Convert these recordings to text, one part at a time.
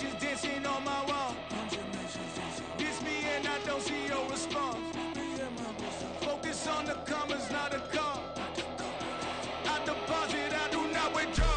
nations dancing on my wall. Diss me and I don't see your response. Focus on the commas, not a call. I deposit, I do not withdraw.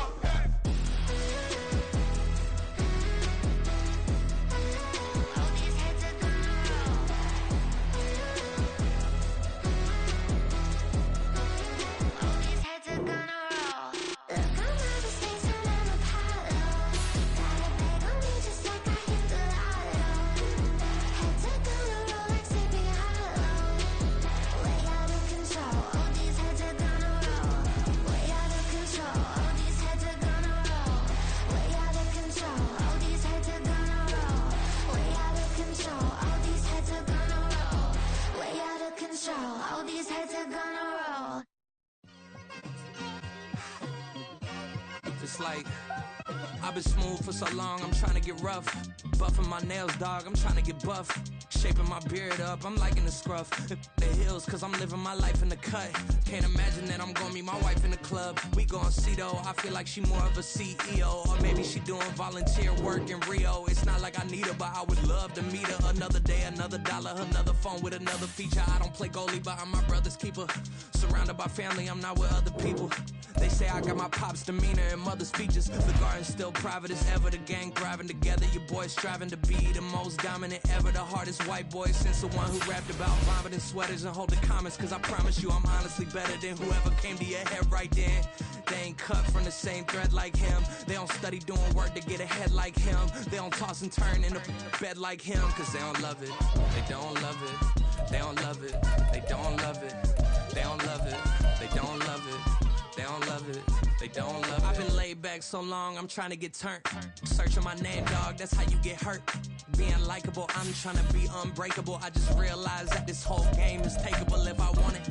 All these heads are gonna roll. It's like I've been smooth for so long, I'm trying to get rough. Buffing my nails, dog, I'm trying to get buff. Shaping my beard up, I'm liking the scruff. The hills, cause I'm living my life in the cut. Can't imagine that I'm gonna meet my wife in the club. We gon' see though, I feel like she more of a CEO. Or maybe she doing volunteer work in Rio. It's not like I need her, but I would love to meet her. Another day, another dollar, another phone with another feature. I don't play goalie, but I'm my brother's keeper. Surrounded by family, I'm not with other people. They say I got my pop's demeanor and mother's features. The garden's still private as ever, the gang thriving together. Your boys striving to be the most dominant ever. The hardest white boy since the one who rapped about vomiting sweaters and holding comments. Cause I promise you I'm honestly better than whoever came to your head right then. They ain't cut from the same thread like him. They don't study doing work to get ahead like him. They don't toss and turn in the bed like him. Cause they don't love it, they don't love it. They don't love it, they don't love it. They don't love it, they don't love it. They don't love it, they don't love it. I've been laid back so long, I'm trying to get turned. Searching my name, dog, that's how you get hurt. Being likable, I'm trying to be unbreakable. I just realized that this whole game is takeable if I want it.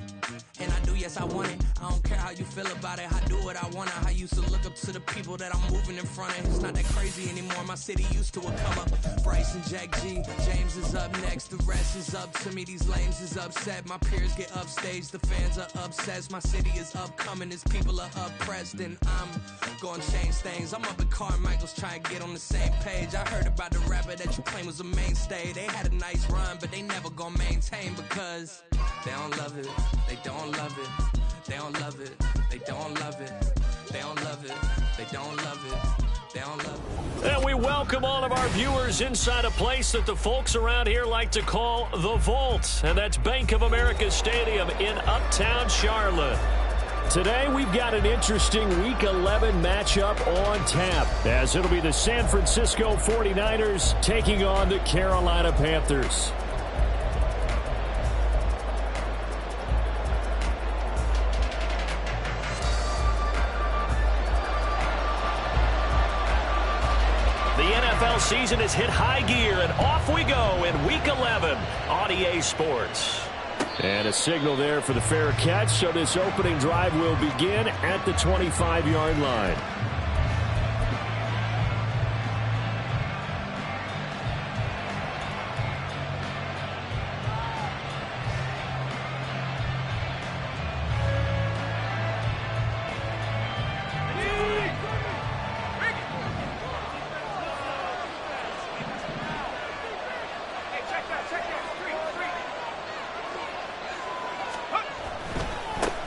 And I do, yes, I want it. I don't care how you feel about it, I do what I want. I used to look up to the people that I'm moving in front of. It's not that crazy anymore, my city used to a come up. Bryce and Jack G, James is up next. The rest is up to me, these lames is upset. My peers get upstaged, the fans are obsessed. My city is upcoming, its people are oppressed. And I'm gonna change things. I'm up at Carmichael's trying to get on the same page. I heard about the rapper that you claim was a mainstay. They had a nice run, but they never gonna maintain because they don't love it, they don't love it. They don't love it, they don't love it. They don't love it, they don't love it. They don't love it. And we welcome all of our viewers inside a place that the folks around here like to call the Vault. And that's Bank of America Stadium in Uptown Charlotte. Today we've got an interesting Week 11 matchup on tap, as it'll be the San Francisco 49ers taking on the Carolina Panthers. NFL season has hit high gear, and off we go in Week 11 on EA Sports. And a signal there for the fair catch, so this opening drive will begin at the 25-yard line.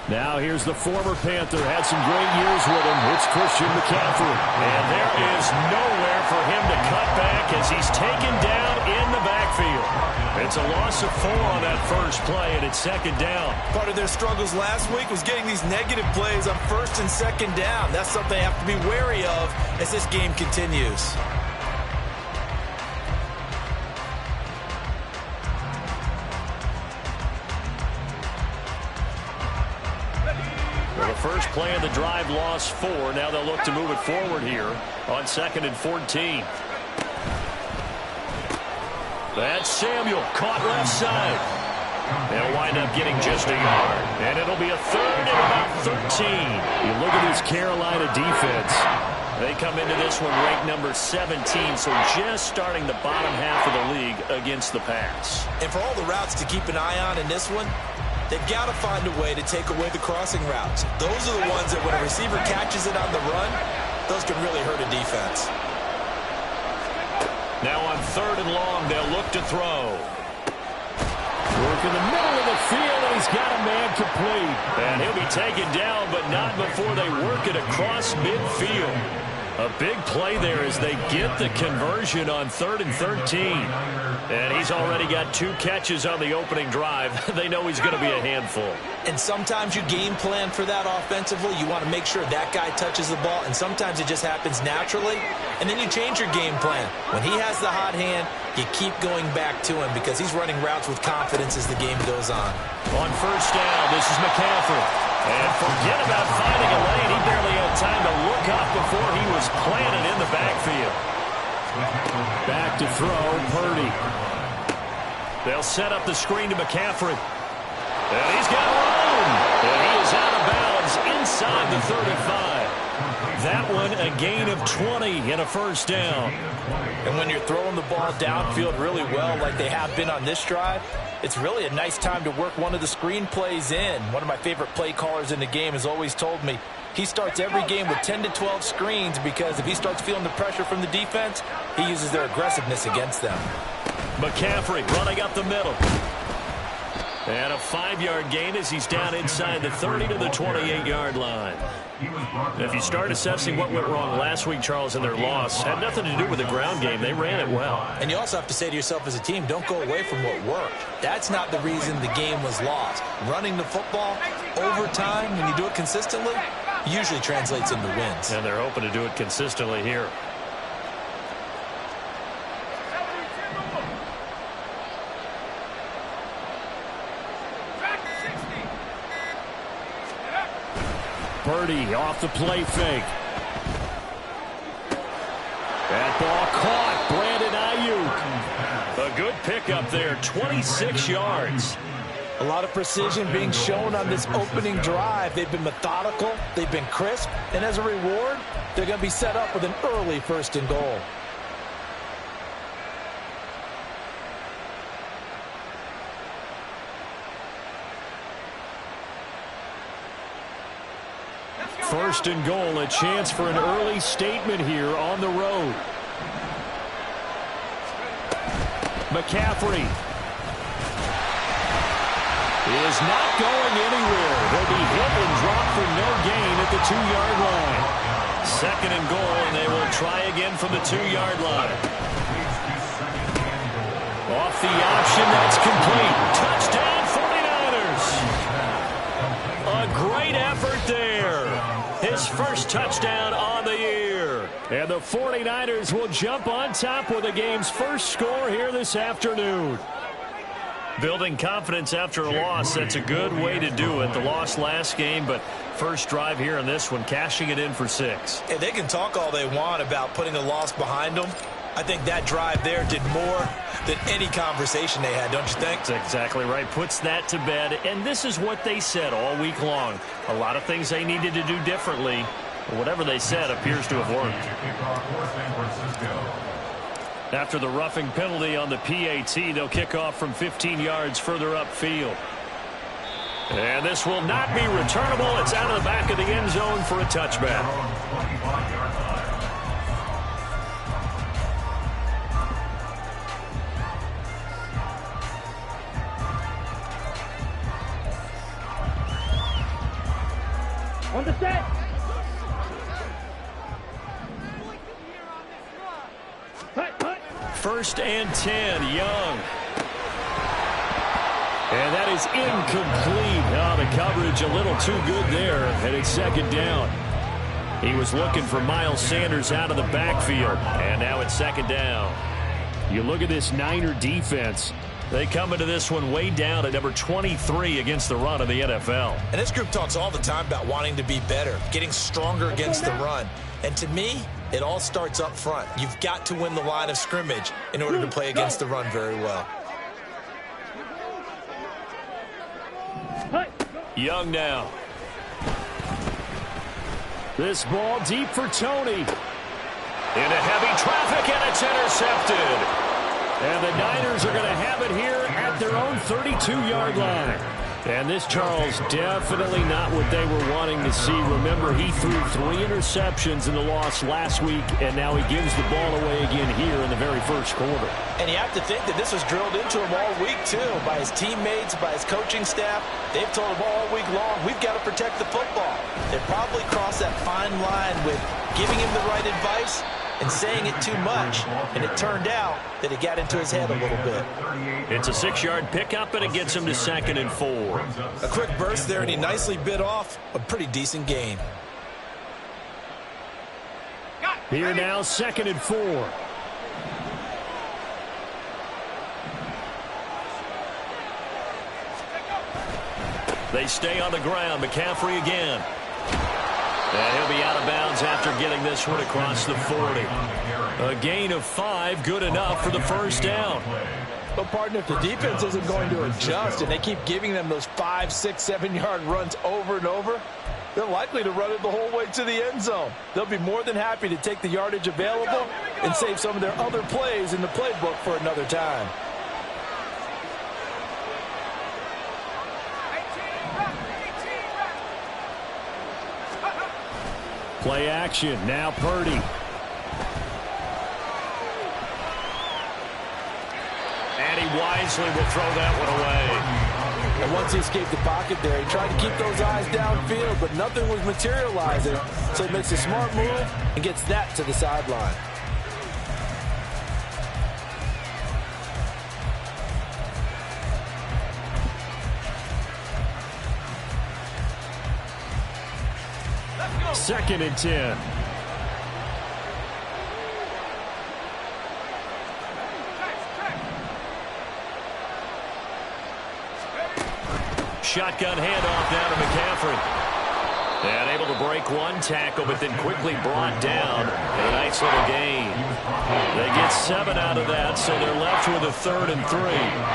Now here's the former Panther, had some great years with him. It's Christian McCaffrey. And there is nowhere for him to cut back as he's taken down in the backfield. It's a loss of 4 on that first play, and it's second down. Part of their struggles last week was getting these negative plays on first and second down. That's something they have to be wary of as this game continues. The first play of the drive lost 4. Now they'll look to move it forward here on 2nd and 14. That's Samuel, caught left side. They'll wind up getting just a yard. And it'll be a 3rd and about 13. You look at this Carolina defense. They come into this one ranked number 17, so just starting the bottom half of the league against the pass. And for all the routes to keep an eye on in this one, they've got to find a way to take away the crossing routes. Those are the ones that when a receiver catches it on the run, those can really hurt a defense. Now on 3rd and long, they'll look to throw. Work in the middle of the field, and he's got a man complete. And he'll be taken down, but not before they work it across midfield. A big play there as they get the conversion on 3rd and 13. And he's already got 2 catches on the opening drive. They know he's going to be a handful. And sometimes you game plan for that offensively. You want to make sure that guy touches the ball, and sometimes it just happens naturally. And then you change your game plan. When he has the hot hand, you keep going back to him because he's running routes with confidence as the game goes on. On 1st down, this is McCaffrey. And forget about finding a lane. He barely had time to look up before he was planted in the backfield. Back to throw, Purdy. They'll set up the screen to McCaffrey. And he's got room. And he is out of bounds inside the 35. That one a gain of 20 and a 1st down. And when you're throwing the ball downfield really well like they have been on this drive, it's really a nice time to work one of the screen plays in. One of my favorite play callers in the game has always told me he starts every game with 10 to 12 screens because if he starts feeling the pressure from the defense, he uses their aggressiveness against them. McCaffrey running up the middle. And a 5-yard gain as he's down inside the 30 to the 28-yard line. If you start assessing what went wrong last week, Charles, in their loss, had nothing to do with the ground game. They ran it well. And you also have to say to yourself as a team, don't go away from what worked. That's not the reason the game was lost. Running the football over time, when you do it consistently, usually translates into wins. And they're hoping to do it consistently here. Purdy off the play fake. That ball caught. Brandon Ayuk. A good pickup there. 26 yards. A lot of precision being shown on this opening drive. They've been methodical. They've been crisp. And as a reward, they're going to be set up with an early 1st and goal. First and goal, a chance for an early statement here on the road. McCaffrey is not going anywhere. He'll be hit and dropped for no gain at the 2-yard line. 2nd and goal, and they will try again from the 2-yard line. Off the option, that's complete. Touchdown, 49ers. A great effort there. His 1st touchdown on the year. And the 49ers will jump on top with the game's 1st score here this afternoon. Building confidence after a loss, that's a good way to do it. The loss last game, but 1st drive here in this one, cashing it in for 6. And they can talk all they want about putting a loss behind them. I think that drive there did more than any conversation they had, don't you think? That's exactly right. Puts that to bed. And this is what they said all week long. A lot of things they needed to do differently. But whatever they said appears to have worked. After the roughing penalty on the PAT, they'll kick off from 15 yards further upfield. And this will not be returnable. It's out of the back of the end zone for a touchback. On the set. First and 10, Young. And that is incomplete. Oh, the coverage a little too good there, and it's 2nd down. He was looking for Miles Sanders out of the backfield, and now it's 2nd down. You look at this Niner defense. They come into this one way down at number 23 against the run of the NFL. And this group talks all the time about wanting to be better, getting stronger against the run. And to me, it all starts up front. You've got to win the line of scrimmage in order to play against the run very well. Young now. This ball deep for Tony. Into heavy traffic, and it's intercepted. And the Niners are going to have it here at their own 32-yard line. And this, Charles, definitely not what they were wanting to see. Remember, he threw 3 interceptions in the loss last week, and now he gives the ball away again here in the very first quarter. And you have to think that this was drilled into him all week, too, by his teammates, by his coaching staff. They've told him all week long, we've got to protect the football. They probably crossed that fine line with giving him the right advice and saying it too much, and it turned out that it got into his head a little bit. It's a 6-yard pickup, and it gets him to 2nd and 4. A quick burst there, and he nicely bit off a pretty decent gain. Here now, 2nd and 4. They stay on the ground. McCaffrey again. And he'll be out of bounds after getting this one across the 40. A gain of 5, good enough for the first down. But, partner, if the defense isn't going to adjust and they keep giving them those 5, 6, 7-yard runs over and over, they're likely to run it the whole way to the end zone. They'll be more than happy to take the yardage available and save some of their other plays in the playbook for another time. Play action. Now Purdy. And he wisely will throw that one away. And once he escaped the pocket there, he tried to keep those eyes downfield, but nothing was materializing. So he makes a smart move and gets that to the sideline. Second and 10. Shotgun handoff now to McCaffrey. And able to break one tackle, but then quickly brought down. And a nice little gain. They get 7 out of that, so they're left with a 3rd and 3.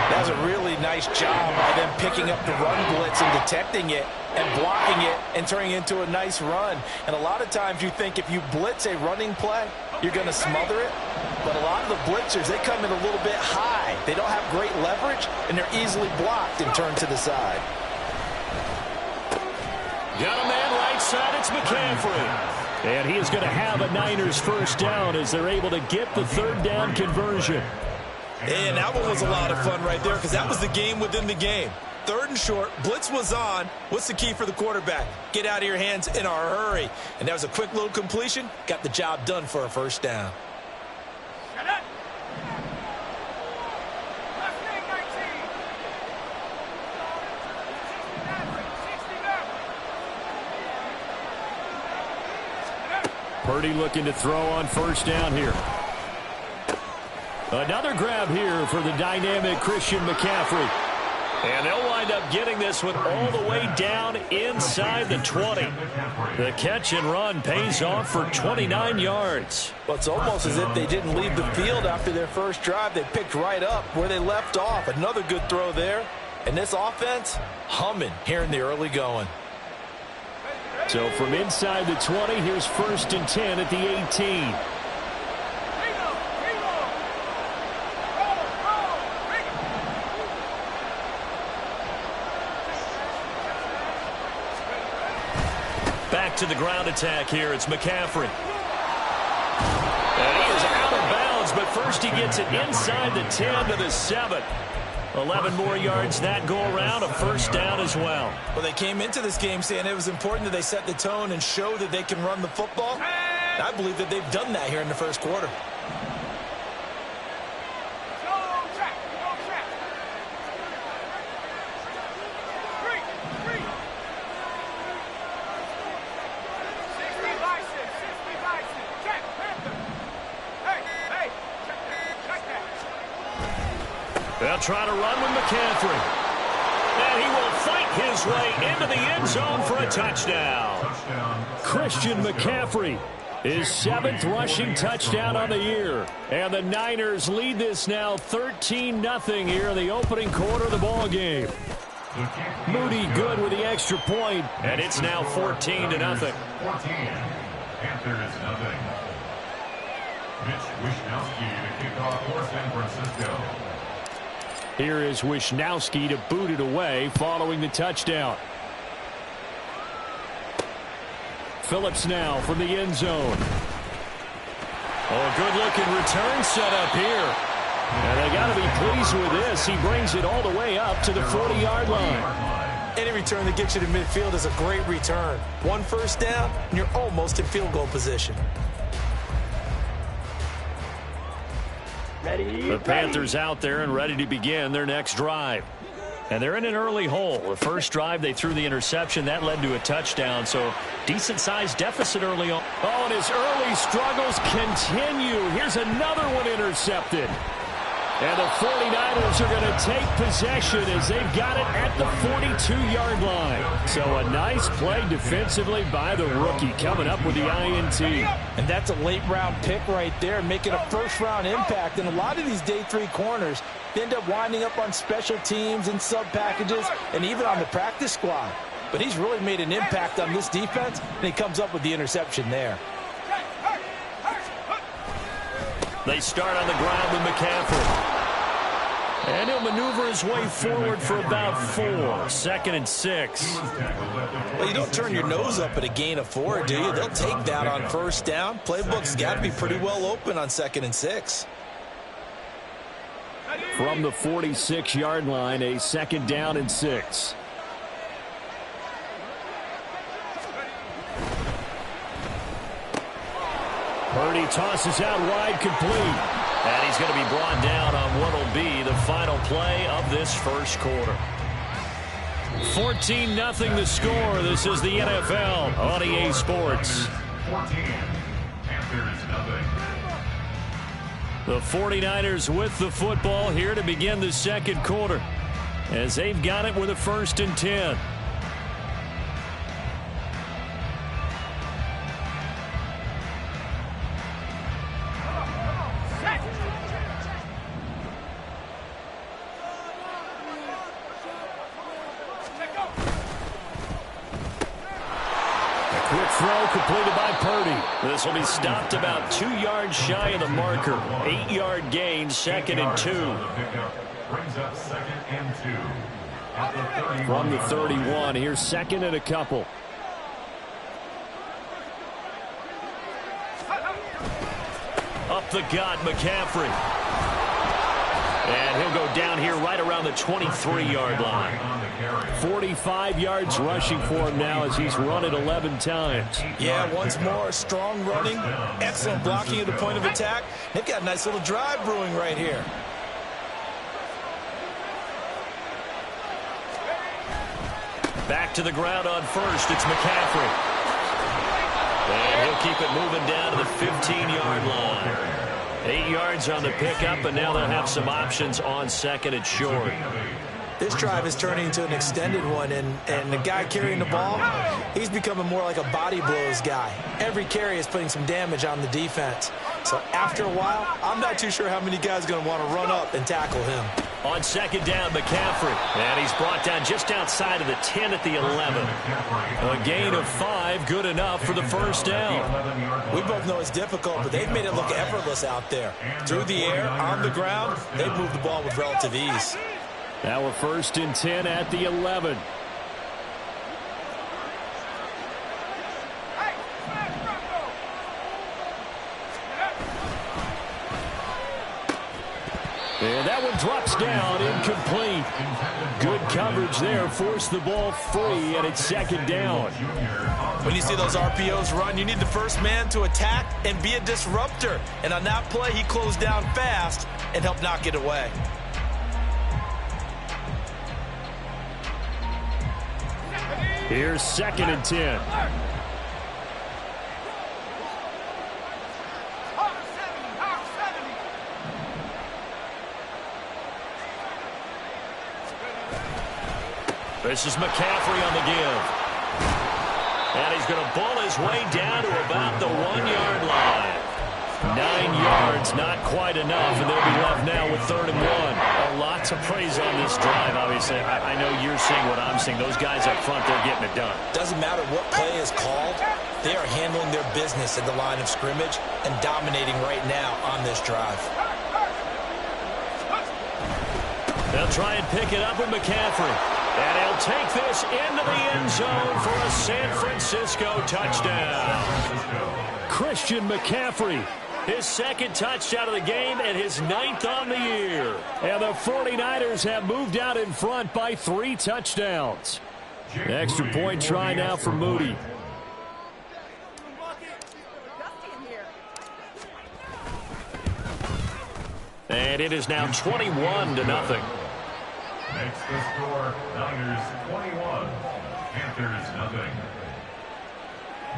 That was a really nice job by them picking up the run blitz and detecting it and blocking it and turning it into a nice run. And a lot of times you think if you blitz a running play, you're going to smother it. But a lot of the blitzers, they come in a little bit high. They don't have great leverage, and they're easily blocked and turned to the side. Got a man right side. It's McCaffrey. And he is going to have a Niners first down as they're able to get the 3rd down conversion. And that one was a lot of fun right there because that was the game within the game. 3rd and short, blitz was on. What's the key for the quarterback? Get out of your hands in a hurry. And that was a quick little completion. Got the job done for a first down. Purdy looking to throw on first down here. Another grab here for the dynamic Christian McCaffrey. And they'll wind up getting this one all the way down inside the 20. The catch and run pays off for 29 yards. Well, it's almost as if they didn't leave the field after their first drive. They picked right up where they left off. Another good throw there. And this offense, humming here in the early going. So from inside the 20, here's 1st and 10 at the 18. Back to the ground attack here. It's McCaffrey. And he is out of bounds, but first he gets it inside the 10 to the 7. 11 more yards that go around, a first down as well. Well, they came into this game saying it was important that they set the tone and show that they can run the football. And I believe that they've done that here in the first quarter. They'll try to run with McCaffrey. And he will fight his way into the end zone for a touchdown. Christian McCaffrey, his 7th rushing touchdown on the year. And the Niners lead this now 13-0 here in the opening quarter of the ball game. Moody good with the extra point, and it's now 14-0. 14. Panthers nothing. Mitch Wishnowsky to kick off for San Francisco. Here is Wisnowski to boot it away following the touchdown. Phillips now from the end zone. Oh, good-looking return set up here. And they got to be pleased with this. He brings it all the way up to the 40-yard line. Any return that gets you to midfield is a great return. One first down, and you're almost in field goal position. The Panthers out there and ready to begin their next drive. And they're in an early hole. The first drive, they threw the interception. That led to a touchdown, so decent-sized deficit early on. Oh, and his early struggles continue. Here's another one intercepted. And the 49ers are going to take possession as they've got it at the 42-yard line. So a nice play defensively by the rookie coming up with the INT. And that's a late-round pick right there, making a first-round impact. And a lot of these day 3 corners end up winding up on special teams and sub-packages and even on the practice squad. But he's really made an impact on this defense, and he comes up with the interception there. They start on the ground with McCaffrey. And he'll maneuver his way forward for about 4. 2nd and 6. Well, you don't turn your nose up at a gain of 4, do you? They'll take that on first down. Playbook's got to be pretty well open on 2nd and 6. From the 46-yard line, a 2nd down and 6. Purdy tosses out wide, complete. And he's going to be brought down on what will be the final play of this first quarter. 14-0 the score. This is the NFL on EA Sports. 14. Panthers nothing. The 49ers with the football here to begin the second quarter, as they've got it with a 1st and 10. Throw completed by Purdy. This will be stopped about 2 yards shy of the marker. 8-yard gain, 2nd and 2. Brings up 2nd and 2. At the From the 31, here's 2nd and a couple. Up the gut, McCaffrey. And he'll go down here right around the 23-yard line. 45 yards rushing for him now as he's run it 11 times. Yeah, once more, strong running, excellent blocking at the point of attack. They've got a nice little drive brewing right here. Back to the ground on first. It's McCaffrey. And he'll keep it moving down to the 15-yard line. 8 yards on the pickup, and now they'll have some options on 2nd and short. This drive is turning into an extended one, and the guy carrying the ball, he's becoming more like a body blows guy. Every carry is putting some damage on the defense. So after a while, I'm not too sure how many guys are going to want to run up and tackle him. On 2nd down, McCaffrey. And he's brought down just outside of the 10 at the 11. A gain of 5, good enough for the first down. We both know it's difficult, but they've made it look effortless out there. Through the air, on the ground, they've moved the ball with relative ease. Now a 1st and 10 at the 11. And that one drops down, incomplete. Good coverage there, forced the ball free, and it's 2nd down. When you see those RPOs run, you need the first man to attack and be a disruptor. And on that play, he closed down fast and helped knock it away. Here's 2nd and 10. This is McCaffrey on the give. And he's going to bull his way down to about the 1-yard line. 9 yards, not quite enough, and they'll be left now with 3rd and 1. A lot to praise on this drive, obviously. I know you're seeing what I'm seeing. Those guys up front, they're getting it done. Doesn't matter what play is called. They are handling their business at the line of scrimmage and dominating right now on this drive. They'll try and pick it up with McCaffrey. And he'll take this into the end zone for a San Francisco touchdown. Christian McCaffrey, his second touchdown of the game and his 9th on the year. And the 49ers have moved out in front by 3 touchdowns. Extra point try now for Moody. And it is now 21-0. Makes the score Niners 21, Panthers nothing.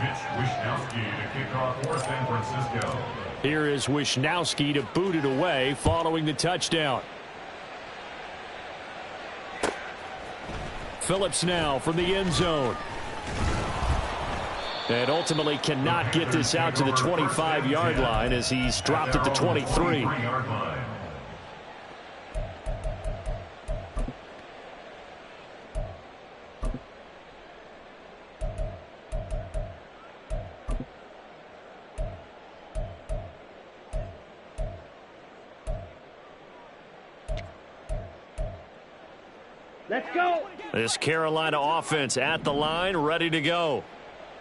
Mitch Wishnowsky to kick off for San Francisco. Here is Wishnowsky to boot it away following the touchdown. Phillips now from the end zone. And ultimately cannot get this out to the 25-yard line as he's dropped at the 23. Let's go. This Carolina offense at the line, ready to go.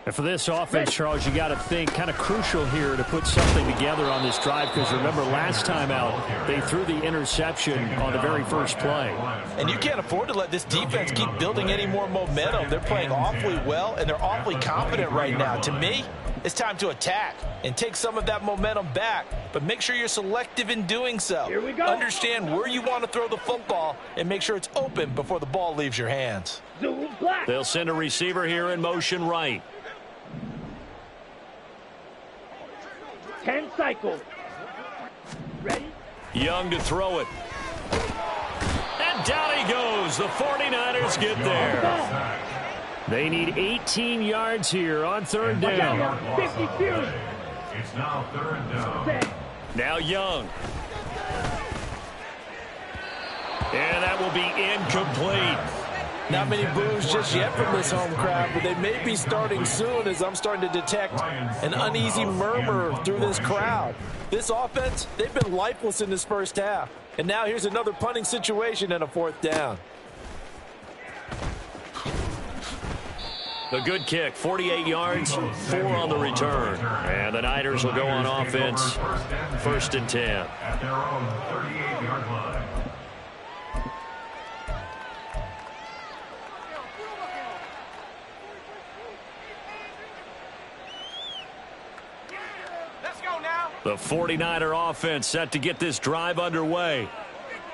And for this offense, Charles, you got to think kind of crucial here to put something together on this drive, because remember last time out they threw the interception on the very first play. And you can't afford to let this defense keep building any more momentum. They're playing awfully well, and they're awfully confident right now. To me, it's time to attack and take some of that momentum back, but make sure you're selective in doing so. Here we go. Understand where you want to throw the football and make sure it's open before the ball leaves your hands. They'll send a receiver here in motion right. 10 cycles. Ready? Young to throw it. And down he goes. The 49ers get there. They need 18 yards here on third down. 52. It's now third down. Now Young. And that will be incomplete. Not many boos just yet from this home crowd, but they may be starting soon as I'm starting to detect an uneasy murmur through this crowd. This offense, they've been lifeless in this first half. And now here's another punting situation and a 4th down. A good kick, 48 yards, 4 on the return. And the Niners will go on offense, 1st and 10. At their own 38-yard line. The 49er offense set to get this drive underway.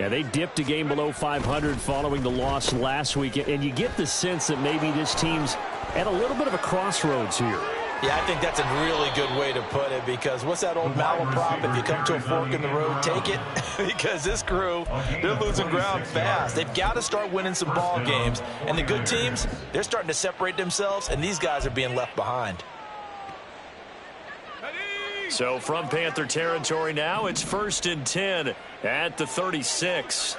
Yeah, they dipped a game below 500 following the loss last week, and you get the sense that maybe this team's at a little bit of a crossroads here. Yeah, I think that's a really good way to put it, because what's that old malaprop? If you come to a fork in the road, take it. Because this crew, they're losing ground fast. They've got to start winning some ball games. And the good teams, they're starting to separate themselves, and these guys are being left behind. So from Panther territory now, it's 1st and 10 at the 36.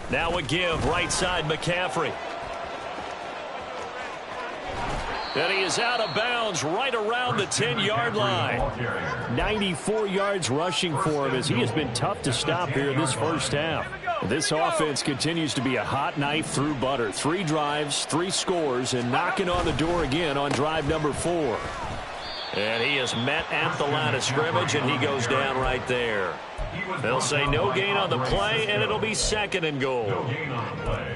Now a give, right side McCaffrey. And he is out of bounds right around the 10-yard line. 94 yards rushing for him as he has been tough to stop here in this first half. This offense continues to be a hot knife through butter. 3 drives, 3 scores, and knocking on the door again on drive number 4. And he is met at the line of scrimmage, and he goes down right there. They'll say no gain on the play, and it'll be 2nd and goal.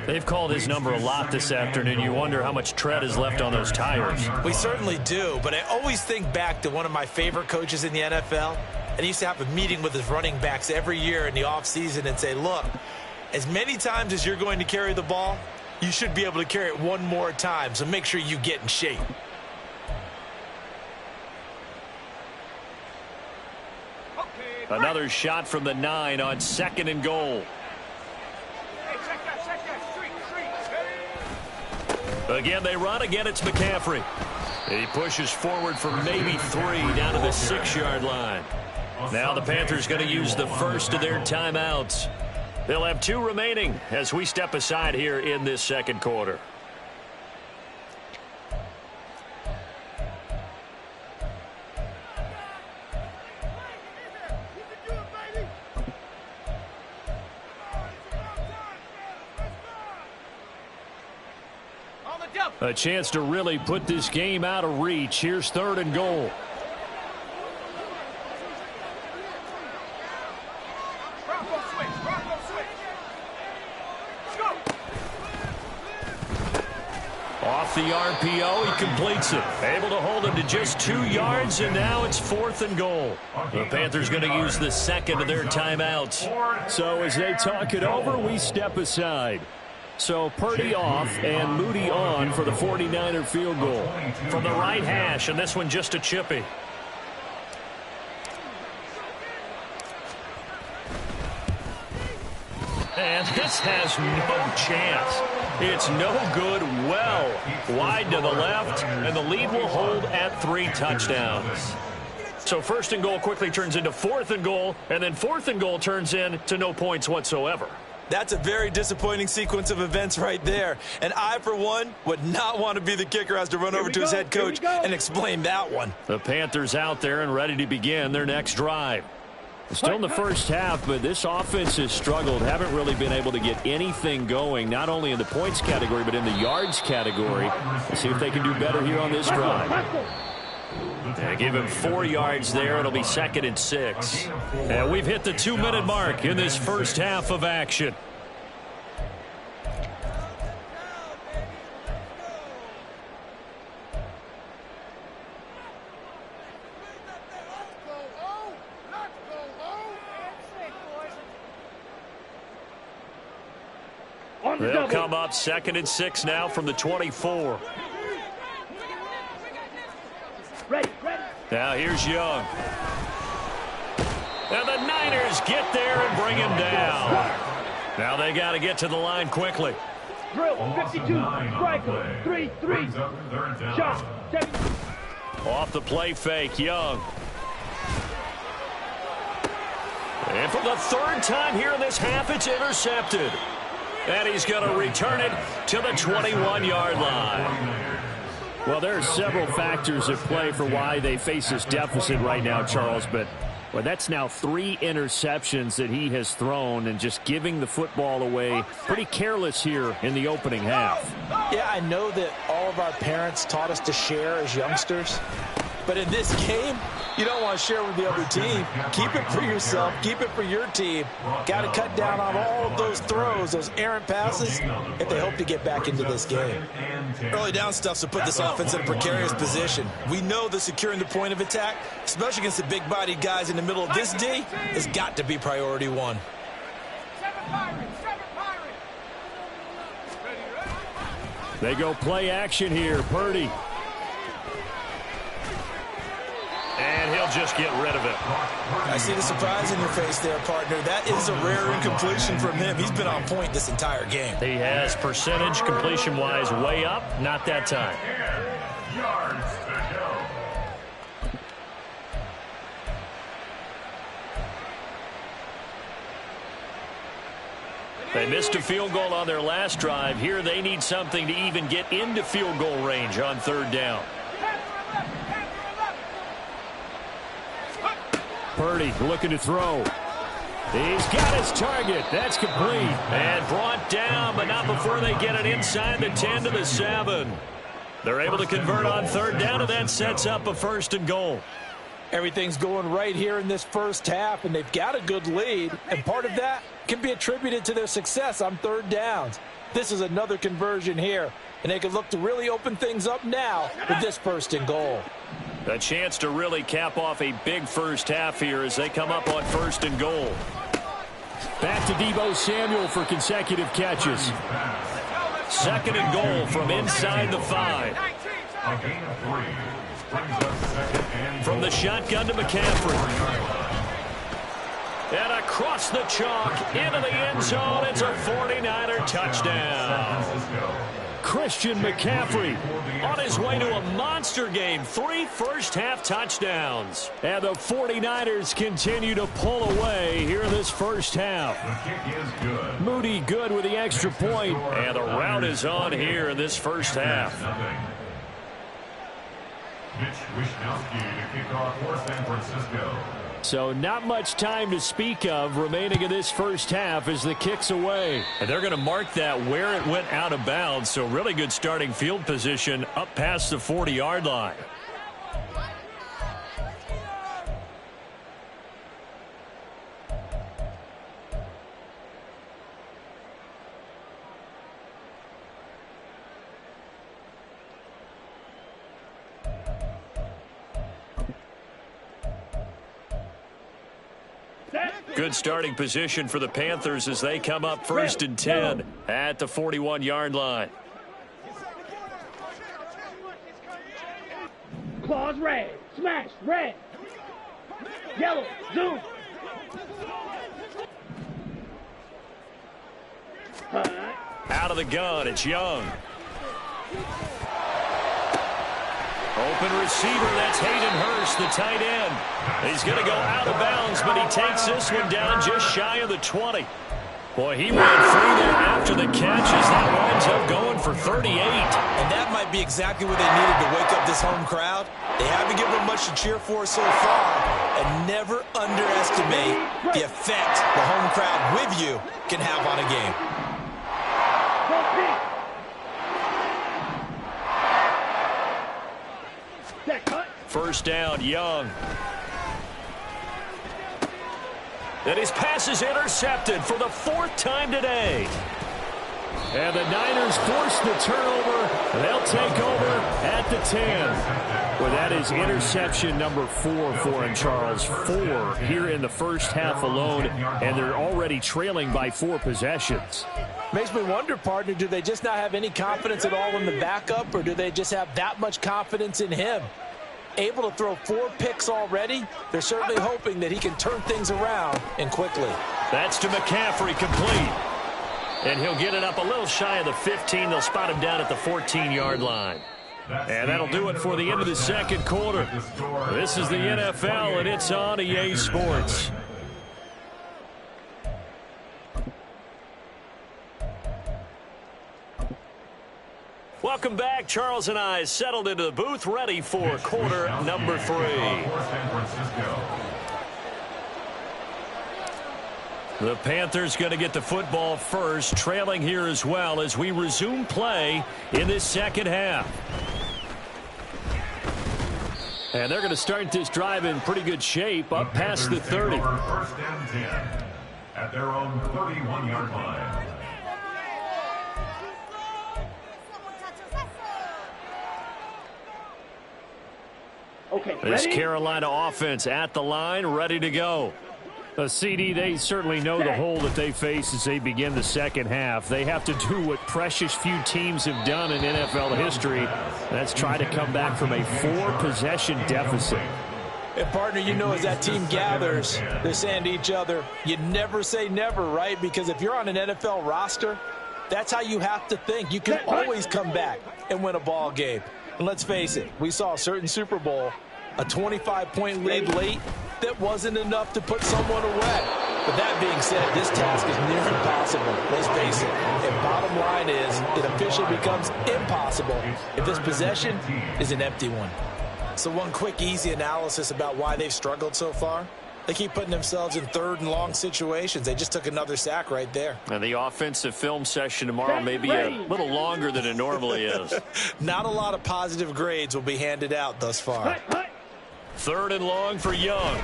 They've called his number a lot this afternoon. You wonder how much tread is left on those tires. We certainly do, but I always think back to one of my favorite coaches in the NFL. And he used to have a meeting with his running backs every year in the offseason and say, look, as many times as you're going to carry the ball, you should be able to carry it one more time, so make sure you get in shape. Another shot from the 9 on 2nd and goal. Again, they run. Again, it's McCaffrey. And he pushes forward for maybe 3 down to the 6-yard line. Now the Panthers going to use the first of their timeouts. They'll have 2 remaining as we step aside here in this second quarter. A chance to really put this game out of reach. Here's 3rd and goal. Off the RPO, he completes it. Able to hold him to just 2 yards, and now it's 4th and goal. The Panthers going to use the second of their timeouts. So as they talk it over, we step aside. So Purdy off and Moody on for the 49er field goal. From the right hash, and this one just a chippy. And this has no chance. It's no good, well wide to the left, and the lead will hold at 3 touchdowns. So 1st and goal quickly turns into 4th and goal, and then 4th and goal turns into no points whatsoever. That's a very disappointing sequence of events right there. And I, for one, would not want to be the kicker who has to run over to his head coach and explain that one. The Panthers out there and ready to begin their next drive. Still in the first half, but this offense has struggled. Haven't really been able to get anything going, not only in the points category, but in the yards category. Let's see if they can do better here on this drive. They give him 4 yards there. It'll be 2nd and 6. And we've hit the 2-minute mark in this first half of action. They'll come up 2nd and 6 now from the 24. Ready. Now here's Young. And the Niners get there and bring him down. Now they got to get to the line quickly. Drill, 52, striker, 3-3. Shot, 7. Off the play fake, Young. And for the 3rd time here in this half, it's intercepted. And he's going to return it to the 21-yard line. Well, there are several factors at play for why they face this deficit right now, Charles. But well, that's now 3 interceptions that he has thrown, and just giving the football away pretty careless here in the opening half. Yeah, I know that all of our parents taught us to share as youngsters. But in this game, you don't want to share with the other team. Keep it for yourself. Keep it for your team. Got to cut down on all of those throws, those errant passes, if they hope to get back into this game. Early down stuff's to put this offense in a precarious position. We know that securing the point of attack, especially against the big-bodied guys in the middle of this D, has got to be priority 1. They go play action here. Purdy. And he'll just get rid of it. I see the surprise in your face there, partner. That is a rare incompletion from him. He's been on point this entire game. He has percentage completion-wise way up. Not that time. Yards to go. They missed a field goal on their last drive. Here they need something to even get into field goal range on 3rd down. Purdy looking to throw. He's got his target. That's complete. And brought down, but not before they get it inside the 10 to the 7. They're able to convert on 3rd down, and that sets up a 1st and goal. Everything's going right here in this first half, and they've got a good lead. And part of that can be attributed to their success on 3rd downs. This is another conversion here, and they can look to really open things up now with this 1st and goal. A chance to really cap off a big first half here as they come up on 1st and goal. Back to Deebo Samuel for consecutive catches. 2nd and goal from inside the 5. A gain of 3. Brings up 2nd and From the shotgun to McCaffrey. And across the chalk into the end zone. It's a 49er touchdown. Christian McCaffrey on his way to a monster game. 3 first-half touchdowns. And the 49ers continue to pull away here in this first half. The kick is good. Moody good with the extra point. And the route is on here in this first half. Mitch Wishnowsky to kick off for San Francisco. So not much time to speak of remaining in this first half as the kick's away. And they're going to mark that where it went out of bounds. So really good starting field position up past the 40-yard line. Good starting position for the Panthers as they come up 1st and 10 at the 41-yard line. Claws red. Smash red. Yellow. Zoom. Out of the gun, it's Young. Open receiver, that's Hayden Hurst, the tight end. He's going to go out of bounds, but he takes this one down just shy of the 20. Boy, he ran free there after the catch as that winds up going for 38. And that might be exactly what they needed to wake up this home crowd. They haven't given them much to cheer for so far. And never underestimate the effect the home crowd with you can have on a game. First down, Young. And his pass is intercepted for the 4th time today. And the Niners force the turnover. They'll take over at the 10. Well, that is interception number 4 for him, Charles. 4 here in the first half alone, and they're already trailing by 4 possessions. Makes me wonder, partner, do they just not have any confidence at all in the backup, or do they just have that much confidence in him? Able to throw 4 picks already, they're certainly hoping that he can turn things around and quickly. That's to McCaffrey, complete. And he'll get it up a little shy of the 15. They'll spot him down at the 14-yard line. And that'll do it for the end of the second quarter. This is the NFL, and it's on EA Sports. Welcome back. Charles and I settled into the booth, ready for quarter number 3. The Panthers going to get the football first, trailing here as well as we resume play in this second half. And they're going to start this drive in pretty good shape, up past the 30. First and 10 at their own 31-yard line. Okay, This ready? Carolina offense at the line, ready to go. CD, they certainly know the hole that they face as they begin the second half. They have to do what precious few teams have done in NFL history. That's try to come back from a 4-possession deficit. And, partner, you know, as that team gathers, they're saying to each other, you never say never, right? Because if you're on an NFL roster, that's how you have to think. You can always come back and win a ball game. And let's face it, we saw a certain Super Bowl, a 25-point lead late, that wasn't enough to put someone away. But that being said, this task is near impossible. Let's face it. And bottom line is, it officially becomes impossible if this possession is an empty one. So one quick, easy analysis about why they've struggled so far. They keep putting themselves in 3rd and long situations. They just took another sack right there. And the offensive film session tomorrow may be a little longer than it normally is. Not a lot of positive grades will be handed out thus far. 3rd and long for Young.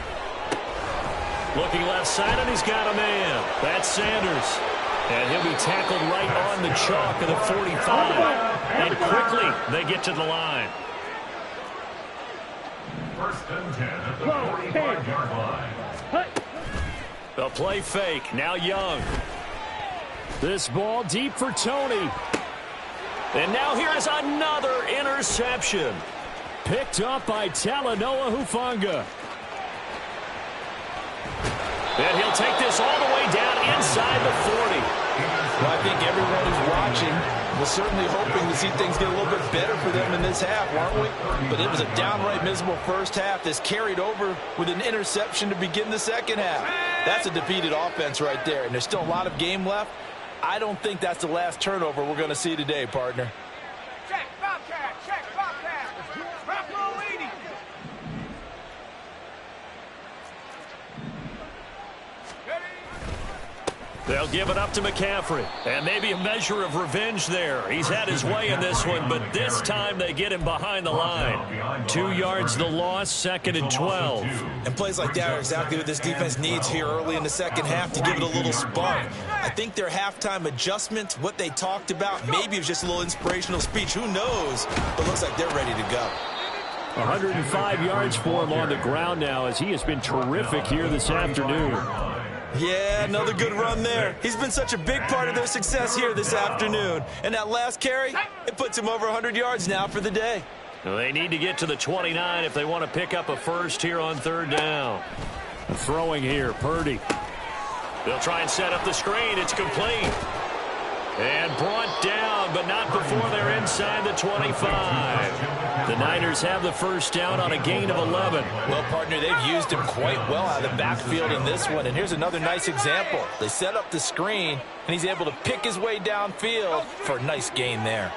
Looking left side, and he's got a man. That's Sanders. And he'll be tackled right on the chalk of the 45. And quickly, they get to the line. First and 10 at the 45-yard line. The play fake. Now Young. This ball deep for Tony. And now here is another interception. Picked up by Talanoa Hufanga. And he'll take this all the way down inside the 40. Well, I think everyone who's watching was certainly hoping to see things get a little bit better for them in this half, weren't we? But it was a downright miserable first half that's carried over with an interception to begin the second half. That's a defeated offense right there, and there's still a lot of game left. I don't think that's the last turnover we're going to see today, partner. Check, Bobcat, check, Bobcat. Rock roll 80. They'll give it up to McCaffrey. And maybe a measure of revenge there. He's had his way in this one, but this time they get him behind the line. 2 yards the loss, 2nd and 12. And plays like that are exactly what this defense needs here early in the second half to give it a little spark. I think their halftime adjustments, what they talked about, maybe it was just a little inspirational speech. Who knows? But looks like they're ready to go. 105 yards for him on the ground now as he has been terrific here this afternoon. Yeah, another good run there. He's been such a big part of their success here this afternoon. And that last carry, it puts him over 100 yards now for the day. Well, they need to get to the 29 if they want to pick up a first here on 3rd down. Throwing here, Purdy. They'll try and set up the screen. It's complete. And brought down, but not before they're inside the 25. The Niners have the first down on a gain of 11. Well, partner, they've used him quite well out of the backfield in this one. And here's another nice example. They set up the screen, and he's able to pick his way downfield for a nice gain there.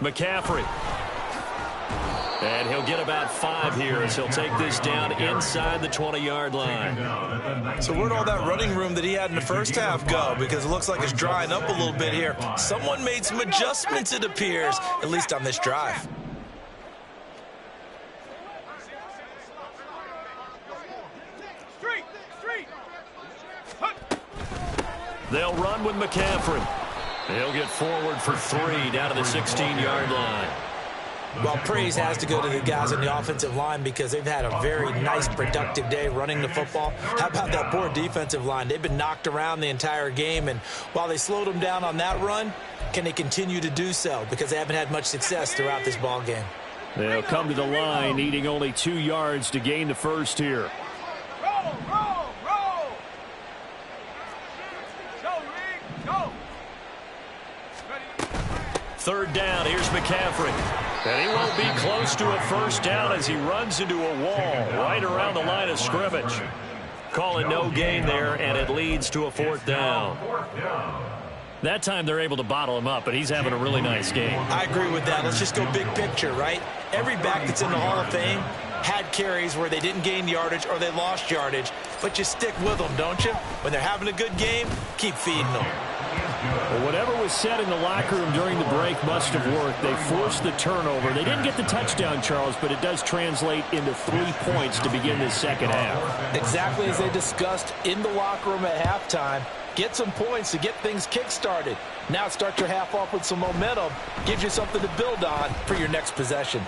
McCaffrey. And he'll get about 5 here as he'll take this down inside the 20-yard line. So where'd all that running room that he had in the first half go? Because it looks like it's drying up a little bit here. Someone made some adjustments, it appears, at least on this drive. They'll run with McCaffrey. He'll get forward for 3 down to the 16-yard line. Well, praise has to go to the guys on the offensive line because they've had a very nice, productive day running the football. How about that poor defensive line? They've been knocked around the entire game, and while they slowed them down on that run, can they continue to do so? Because they haven't had much success throughout this ball game. They'll come to the line, needing only 2 yards to gain the first here. Roll, roll, roll. Go, Rick, go. 3rd down, here's McCaffrey. And he won't be close to a first down as he runs into a wall right around the line of scrimmage. Call it no gain there, and it leads to a 4th down. That time they're able to bottle him up, but he's having a really nice game. I agree with that. Let's just go big picture, right? Every back that's in the Hall of Fame had carries where they didn't gain yardage or they lost yardage, but you stick with them, don't you? When they're having a good game, keep feeding them. Well, whatever was said in the locker room during the break must have worked. They forced the turnover. They didn't get the touchdown, Charles, but it does translate into 3 points to begin this second half. Exactly as they discussed in the locker room at halftime. Get some points to get things kick-started. Now start your half off with some momentum. Gives you something to build on for your next possession.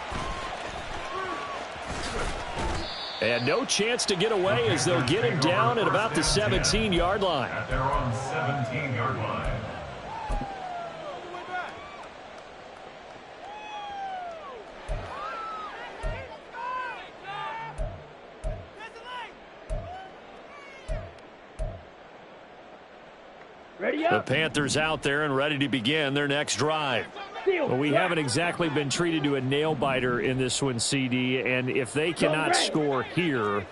And no chance to get away as they'll get him down at about the 17-yard line. At their own 17-yard line. Ready The up. Panthers out there and ready to begin their next drive. Well, we haven't exactly been treated to a nail-biter in this one, CD, and if they cannot score here,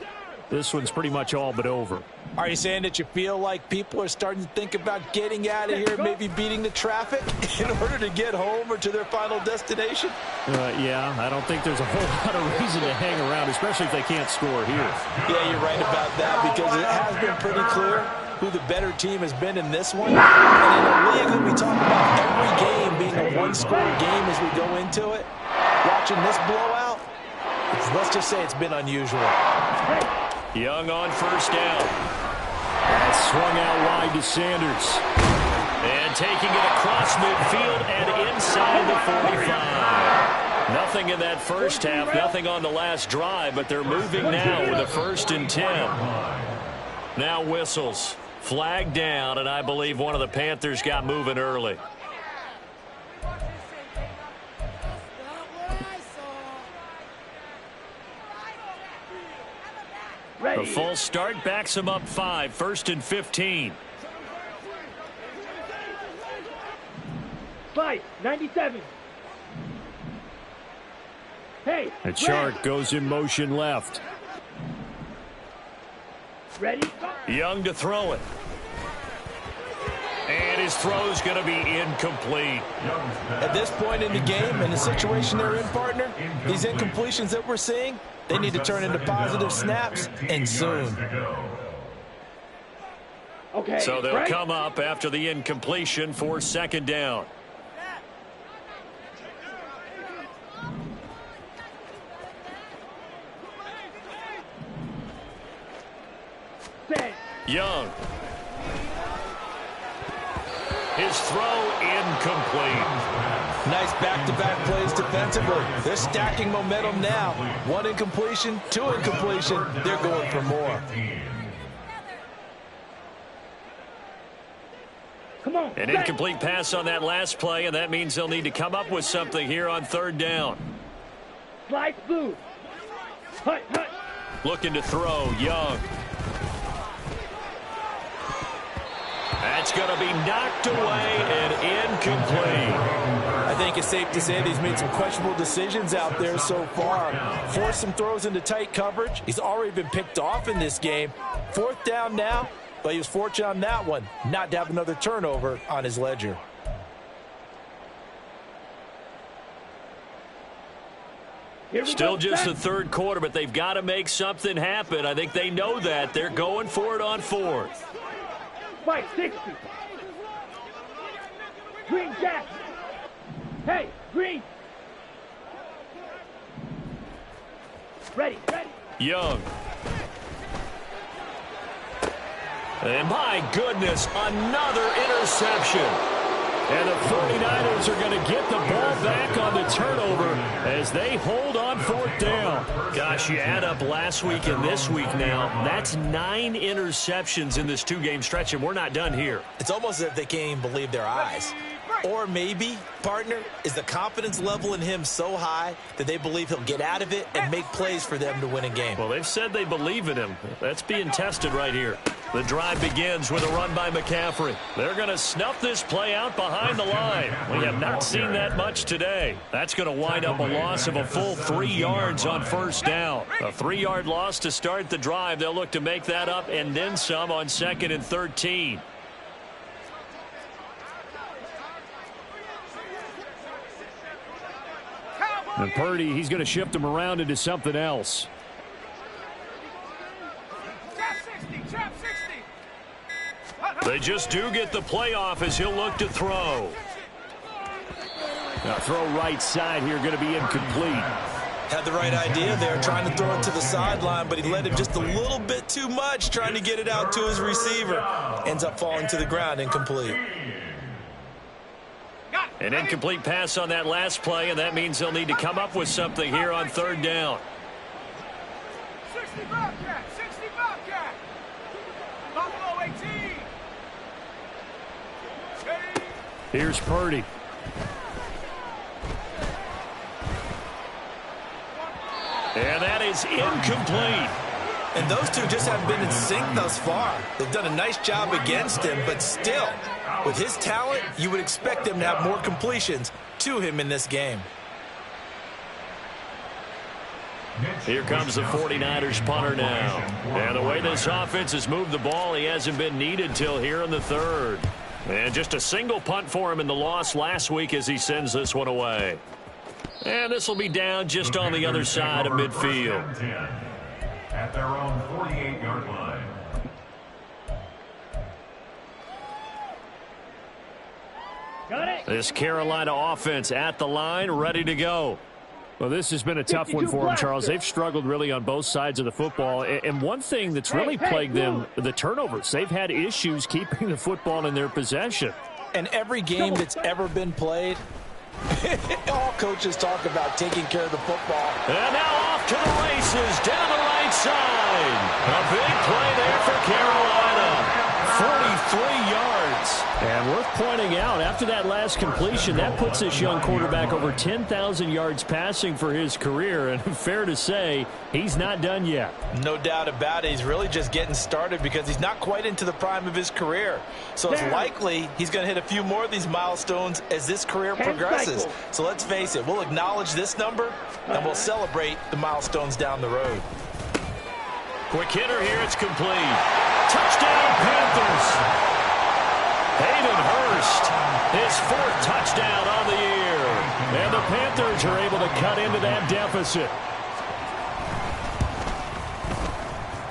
this one's pretty much all but over. Are you saying that you feel like people are starting to think about getting out of here, maybe beating the traffic in order to get home or to their final destination? Yeah, I don't think there's a whole lot of reason to hang around, especially if they can't score here. Yeah, you're right about that because it has been pretty clear who the better team has been in this one. And in a league that we talk about every game being a one-score game as we go into it, watching this blowout, let's just say it's been unusual. Young on first down. That's swung out wide to Sanders. And taking it across midfield and inside the 45. Nothing in that first half, nothing on the last drive, but they're moving now with a 1st and 10. Now whistles. Flag down, and I believe one of the Panthers got moving early. The false start backs him up 5, 1st and 15. 5, 97. Hey, The chart goes in motion left. ready? Young to throw it. And his throw's going to be incomplete. At this point in the game, in the situation they're in, partner, these incompletions that we're seeing, They need to turn into positive snaps, and soon. Okay. So they'll right? come up after the incompletion for second down. Set. Young. His throw incomplete. Nice back-to-back plays defensively. They're stacking momentum now. 1 incompletion, 2 incompletion. They're going for more. Come on. An set. incomplete pass on that last play, and that means they'll need to come up with something here on third down. Slide through. Hut, hut. Looking to throw, Young. That's going to be knocked away and incomplete. I think it's safe to say that he's made some questionable decisions out there so far. Forced some throws into tight coverage. He's already been picked off in this game. 4th down now, but he was fortunate on that one not to have another turnover on his ledger. Still just the third quarter, but they've got to make something happen. I think they know that. They're going for it on 4th. Fight 60. Green Jack. Hey, Green. Ready, ready. Young. And my goodness, another interception. And the 49ers are going to get the ball back on the turnover as they hold on 4th down. Gosh, you add up last week and this week now, that's 9 interceptions in this 2-game stretch, and we're not done here. It's almost as if they can't even believe their eyes. Or maybe, partner, is the confidence level in him so high that they believe he'll get out of it and make plays for them to win a game. Well, they've said they believe in him. That's being tested right here. The drive begins with a run by McCaffrey. They're going to snuff this play out behind the line. We have not seen that much today. That's going to wind up a loss of a full 3 yards on 1st down. A 3-yard loss to start the drive. They'll look to make that up and then some on 2nd and 13. And Purdy, he's going to shift him around into something else. They just do get the playoff as he'll look to throw. Now throw right side here, going to be incomplete. Had the right idea there, trying to throw it to the sideline, but he led him just a little bit too much, trying to get it out to his receiver. Ends up falling to the ground, incomplete. An incomplete pass on that last play, and that means they'll need to come up with something here on 3rd down. 60 Bobcat, 60 Bobcat. Buffalo 18. Here's Purdy. And that is incomplete. And those two just haven't been in sync thus far. They've done a nice job against him, but still, with his talent, you would expect him to have more completions to him in this game. Here comes the 49ers punter now. And the way this offense has moved the ball, he hasn't been needed till here in the 3rd. And just a single punt for him in the loss last week as he sends this one away. And this will be down just on the other side of midfield. At their own 48-yard line. Got it. This Carolina offense at the line, ready to go. Well, this has been a tough one for them, Charles. They've struggled really on both sides of the football. And one thing that's really plagued them, the turnovers. They've had issues keeping the football in their possession. And every game that's ever been played, all coaches talk about taking care of the football. And now off to the races, down the right side. A big play there for Carolina. 43 yards. And worth pointing out, after that last completion, that puts this young quarterback over 10,000 yards passing for his career. And fair to say, he's not done yet. No doubt about it. He's really just getting started because he's not quite into the prime of his career. So it's likely he's going to hit a few more of these milestones as this career progresses. So let's face it, we'll acknowledge this number and we'll celebrate the milestones down the road. Quick hitter here, it's complete. Touchdown, Panthers. Hayden Hurst, his 4th touchdown on the year. And the Panthers are able to cut into that deficit.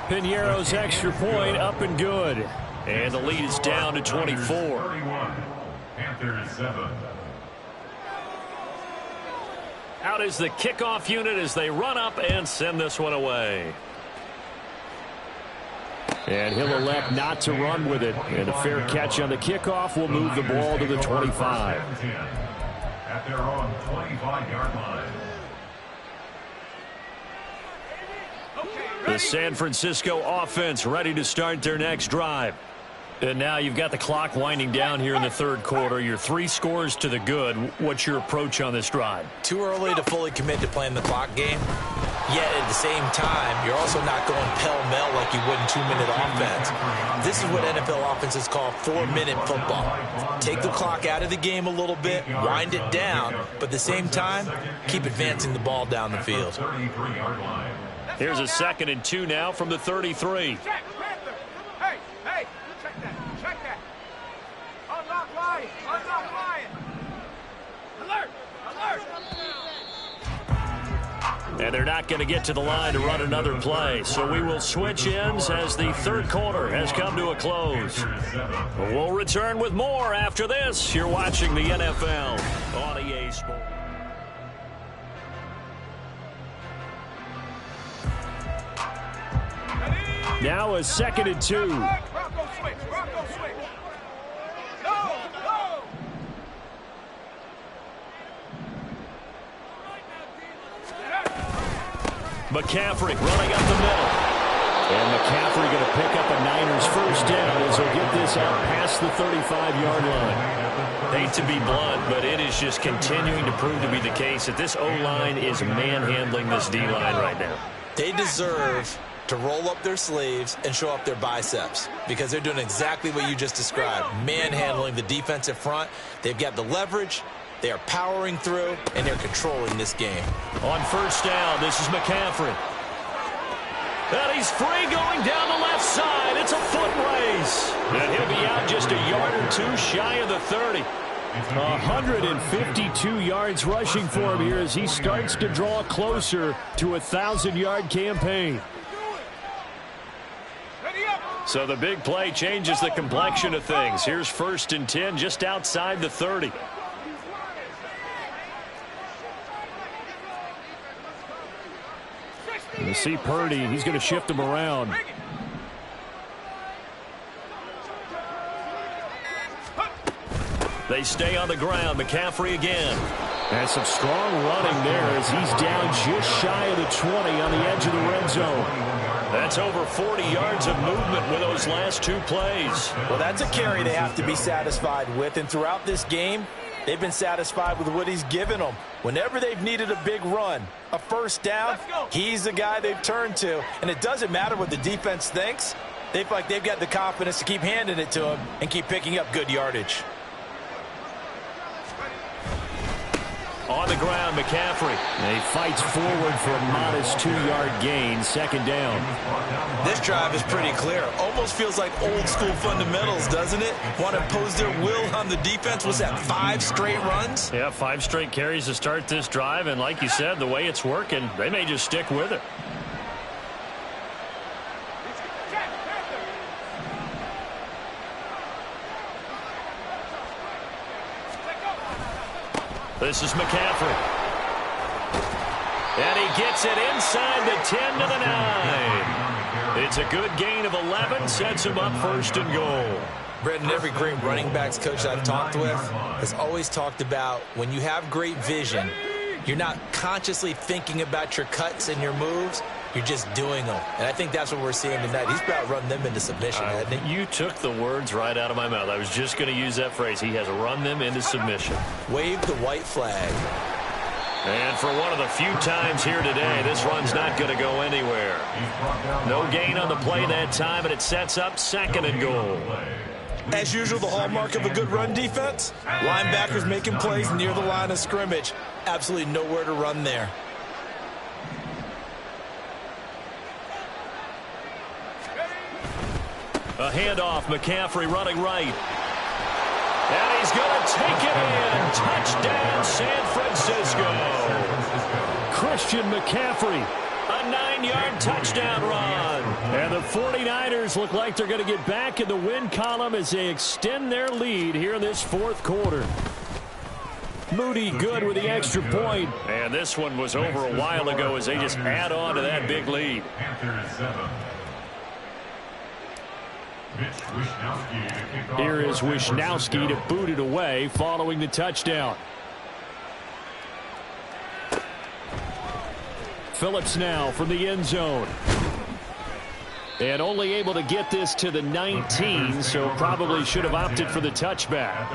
Piñeiro's extra point up and good. And the lead is down to 24. 31, Panthers 7. Out is the kickoff unit as they run up and send this one away. And he'll elect not to run with it. And a fair catch on the kickoff will move the ball to the 25. At their own 25-yard line. The San Francisco offense ready to start their next drive. And now you've got the clock winding down here in the third quarter. You're 3 scores to the good. What's your approach on this drive? Too early to fully commit to playing the clock game. Yet at the same time, you're also not going pell-mell like you would in 2-minute offense. This is what NFL offenses call 4-minute football. Take the clock out of the game a little bit, wind it down, but at the same time, keep advancing the ball down the field. Here's a 2nd and 2 now from the 33. And they're not going to get to the line to run another play. So we will switch ends as the third quarter has come to a close. We'll return with more after this. You're watching the NFL on EA Sports. Now a 2nd and 2. McCaffrey running up the middle. And McCaffrey going to pick up a Niners first down as he'll get this out past the 35-yard line. Hate to be blunt, but it is just continuing to prove to be the case that this O-line is manhandling this D-line right now. They deserve to roll up their sleeves and show up their biceps because they're doing exactly what you just described, manhandling the defensive front. They've got the leverage. They are powering through, and they're controlling this game. On first down, this is McCaffrey. And he's free going down the left side. It's a foot race. And he'll be out just a yard or two shy of the 30. 152 yards rushing for him here as he starts to draw closer to a 1,000-yard campaign. So the big play changes the complexion of things. Here's 1st and 10 just outside the 30. You see Purdy, he's going to shift him around. They stay on the ground. McCaffrey again. And some strong running there as he's down just shy of the 20 on the edge of the red zone. That's over 40 yards of movement with those last 2 plays. Well, that's a carry they have to be satisfied with. And throughout this game, they've been satisfied with what he's given them. Whenever they've needed a big run, a first down, he's the guy they've turned to. And it doesn't matter what the defense thinks. They feel like they've got the confidence to keep handing it to him and keep picking up good yardage. On the ground, McCaffrey. And he fights forward for a modest 2-yard gain, 2nd down. This drive is pretty clear. Almost feels like old school fundamentals, doesn't it? Want to impose their will on the defense. Was that 5 straight runs? Yeah, 5 straight carries to start this drive. And like you said, the way it's working, they may just stick with it. This is McCaffrey. And he gets it inside the 10 to the 9. It's a good gain of 11, sets him up 1st and goal. Brendan, every great running backs coach I've talked with has always talked about when you have great vision, you're not consciously thinking about your cuts and your moves. You're just doing them. And I think that's what we're seeing tonight. He's about run them into submission, hasn't he? You took the words right out of my mouth. I was just going to use that phrase. He has run them into submission. Wave the white flag. And for one of the few times here today, this run's not going to go anywhere. No gain on the play that time, and it sets up 2nd and goal. As usual, the hallmark of a good run defense, linebackers making plays near the line of scrimmage. Absolutely nowhere to run there. A handoff, McCaffrey running right. And he's going to take it in. Touchdown, San Francisco. Christian McCaffrey, a 16-yard touchdown run. And the 49ers look like they're going to get back in the win column as they extend their lead here in this fourth quarter. Moody good with the extra point. And this one was over a while ago as they just add on to that big lead. Here is Wishnowski to boot it away following the touchdown. Phillips now from the end zone. And only able to get this to the 19, so probably should have opted for the touchback.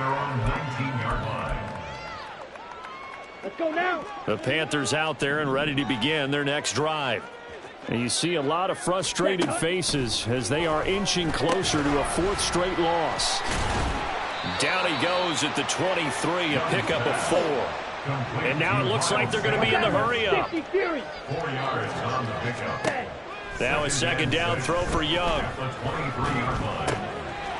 Let's go now. The Panthers out there and ready to begin their next drive. And you see a lot of frustrated faces as they are inching closer to a fourth straight loss. Down he goes at the 23, a pickup of 4. And now it looks like they're going to be in the hurry-up. 4 yards on the pickup. Now a second down throw for Young.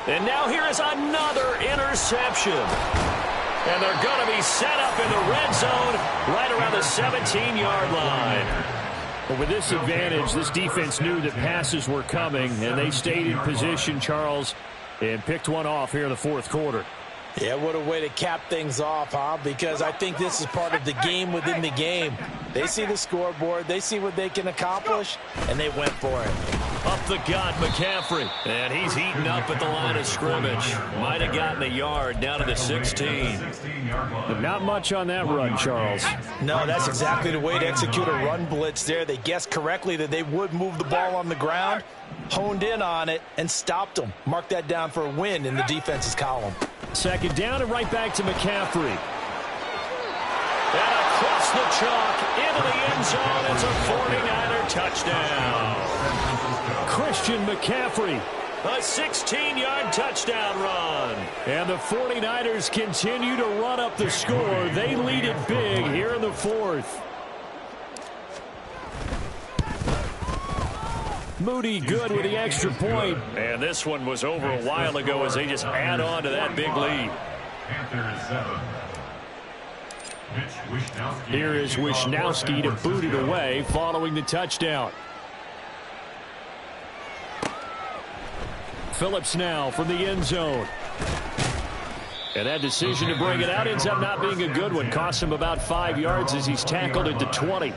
And now here is another interception. And they're going to be set up in the red zone right around the 17-yard line. But with this advantage, this defense knew that passes were coming, and they stayed in position, Charles, and picked one off here in the fourth quarter. Yeah, what a way to cap things off, huh? Because I think this is part of the game within the game. They see the scoreboard, they see what they can accomplish, and they went for it. Up the gut, McCaffrey. And he's heating up at the line of scrimmage. Might have gotten a yard down to the 16. But not much on that run, Charles. No, that's exactly the way to execute a run blitz there. They guessed correctly that they would move the ball on the ground, honed in on it, and stopped them. Mark that down for a win in the defense's column. Second down and right back to McCaffrey. And across the chalk into the end zone. It's a 49er touchdown. Christian McCaffrey, a 16-yard touchdown run. And the 49ers continue to run up the score. They lead it big here in the fourth. Moody good with the extra point. And this one was over a while ago as they just add on to that big lead. Here is Wishnowski to boot it away following the touchdown. Phillips now from the end zone. And that decision to bring it out ends up not being a good one. Costs him about 5 yards as he's tackled at the 20.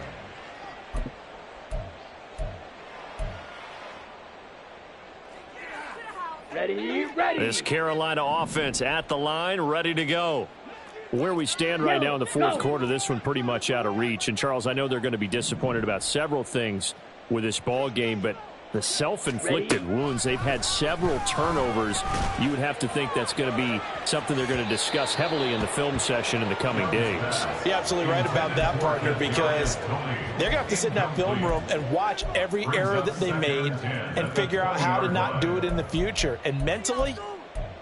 Ready. This Carolina offense at the line, ready to go. Where we stand right now in the fourth quarter, this one pretty much out of reach. And, Charles, I know they're going to be disappointed about several things with this ball game, but the self-inflicted wounds, they've had several turnovers. You would have to think that's going to be something they're going to discuss heavily in the film session in the coming days. You're absolutely right about that, partner, because they're going to have to sit in that film room and watch every error that they made and figure out how to not do it in the future. And mentally,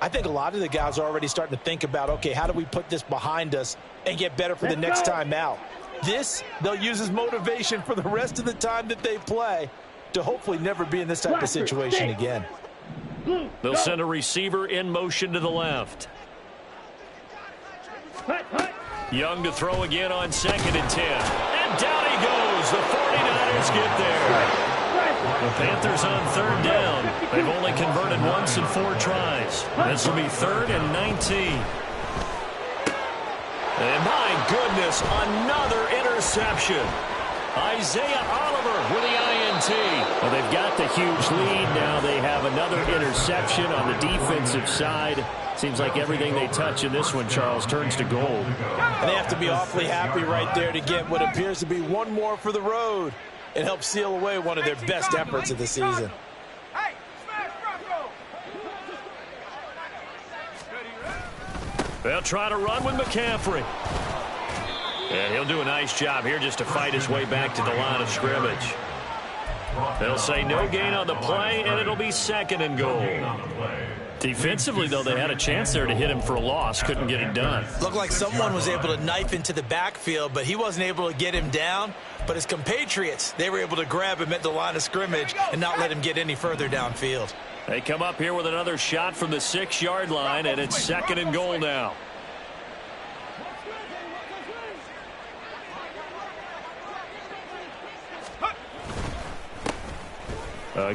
I think a lot of the guys are already starting to think about, okay, how do we put this behind us and get better for the next time out? This, they'll use as motivation for the rest of the time that they play to hopefully never be in this type of situation again. They'll send a receiver in motion to the left. Young to throw again on 2nd and 10. And down he goes. The 49ers get there. The Panthers on 3rd down. They've only converted once in 4 tries. This will be 3rd and 19. And my goodness, another interception. Isaiah Oliver with the INT. Well, they've got the huge lead. Now they have another interception on the defensive side. Seems like everything they touch in this one, Charles, turns to gold. And they have to be awfully happy right there to get what appears to be one more for the road and help seal away one of their best efforts of the season. They'll try to run with McCaffrey. And he'll do a nice job here just to fight his way back to the line of scrimmage. They'll say no gain on the play, and it'll be 2nd and goal. Defensively, though, they had a chance there to hit him for a loss. Couldn't get it done. Looked like someone was able to knife into the backfield, but he wasn't able to get him down. But his compatriots, they were able to grab him at the line of scrimmage and not let him get any further downfield. They come up here with another shot from the 6-yard line, and it's 2nd and goal now.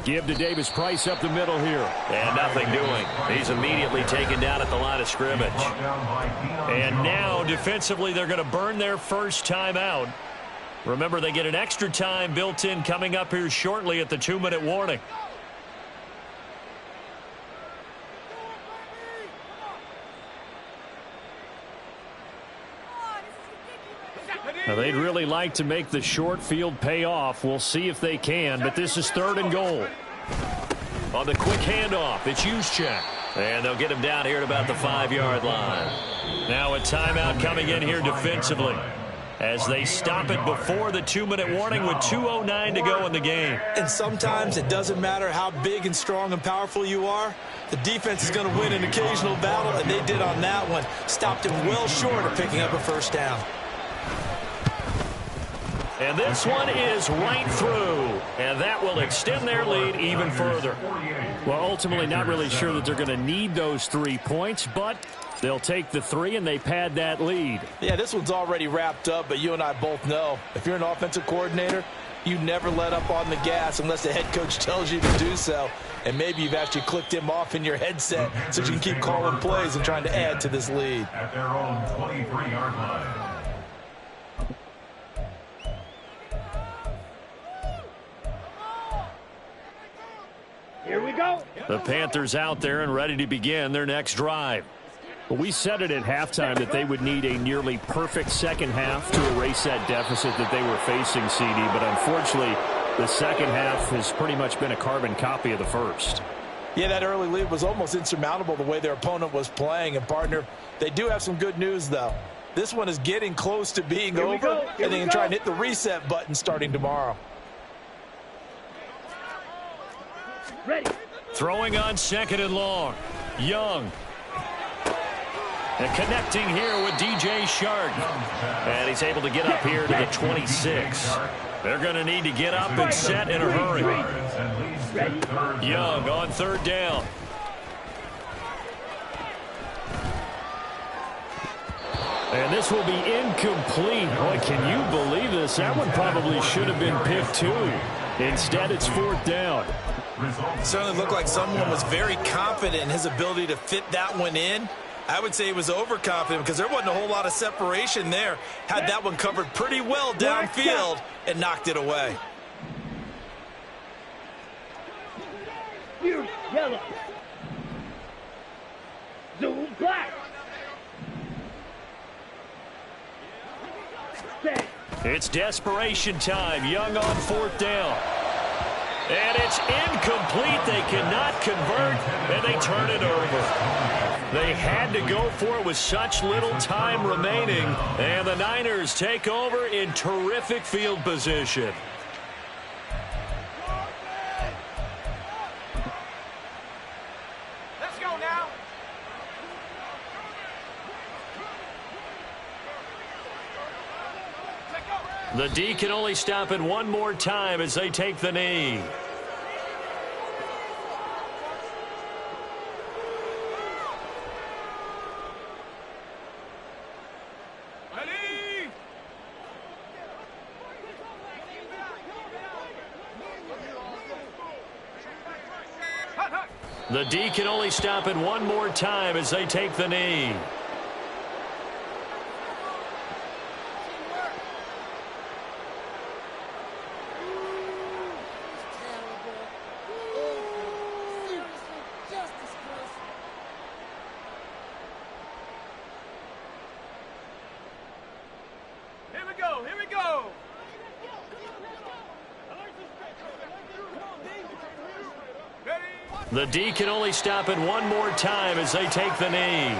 Give to Davis Price up the middle here. And nothing doing. He's immediately taken down at the line of scrimmage. And now, defensively, they're going to burn their first timeout. Remember, they get an extra time built in coming up here shortly at the 2-minute warning. Now, they'd really like to make the short field pay off. We'll see if they can, but this is 3rd and goal. On the quick handoff, it's Juszczyk. And they'll get him down here at about the 5-yard line. Now a timeout coming in here defensively as they stop it before the 2-minute warning with 2:09 to go in the game. And sometimes it doesn't matter how big and strong and powerful you are. The defense is going to win an occasional battle, and they did on that one. Stopped him well short of picking up a first down. And this one is right through, and that will extend their lead even further. Well, ultimately not really sure that they're going to need those 3 points, but they'll take the 3 and they pad that lead. Yeah, this one's already wrapped up, but you and I both know if you're an offensive coordinator, you never let up on the gas unless the head coach tells you to do so. And maybe you've actually clicked him off in your headset so you can keep calling plays and trying to add to this lead. At their own 23-yard line. Here we go. The Panthers out there and ready to begin their next drive. We said it at halftime that they would need a nearly perfect second half to erase that deficit that they were facing, CD, but unfortunately the second half has pretty much been a carbon copy of the first. Yeah, that early lead was almost insurmountable the way their opponent was playing. And, partner, they do have some good news, though. This one is getting close to being over, and they can try and hit the reset button starting tomorrow. Ready. Throwing on 2nd and long. Young. And connecting here with DJ Shark. And he's able to get up here to the 26. They're going to need to get up and set in a hurry. Young on 3rd down. And this will be incomplete. Boy, can you believe this? That one probably should have been picked too. Instead, it's 4th down. It certainly looked like someone was very confident in his ability to fit that one in. I would say he was overconfident because there wasn't a whole lot of separation there. Had that one covered pretty well downfield and knocked it away. Fuse yellow. Zoom black. It's desperation time. Young on 4th down. And it's incomplete. They cannot convert, and they turn it over. They had to go for it with such little time remaining, and the Niners take over in terrific field position. Let's go now. The D can only stop it one more time as they take the knee. The D can only stop it one more time as they take the knee. Here we go. The D can only stop it one more time as they take the knee.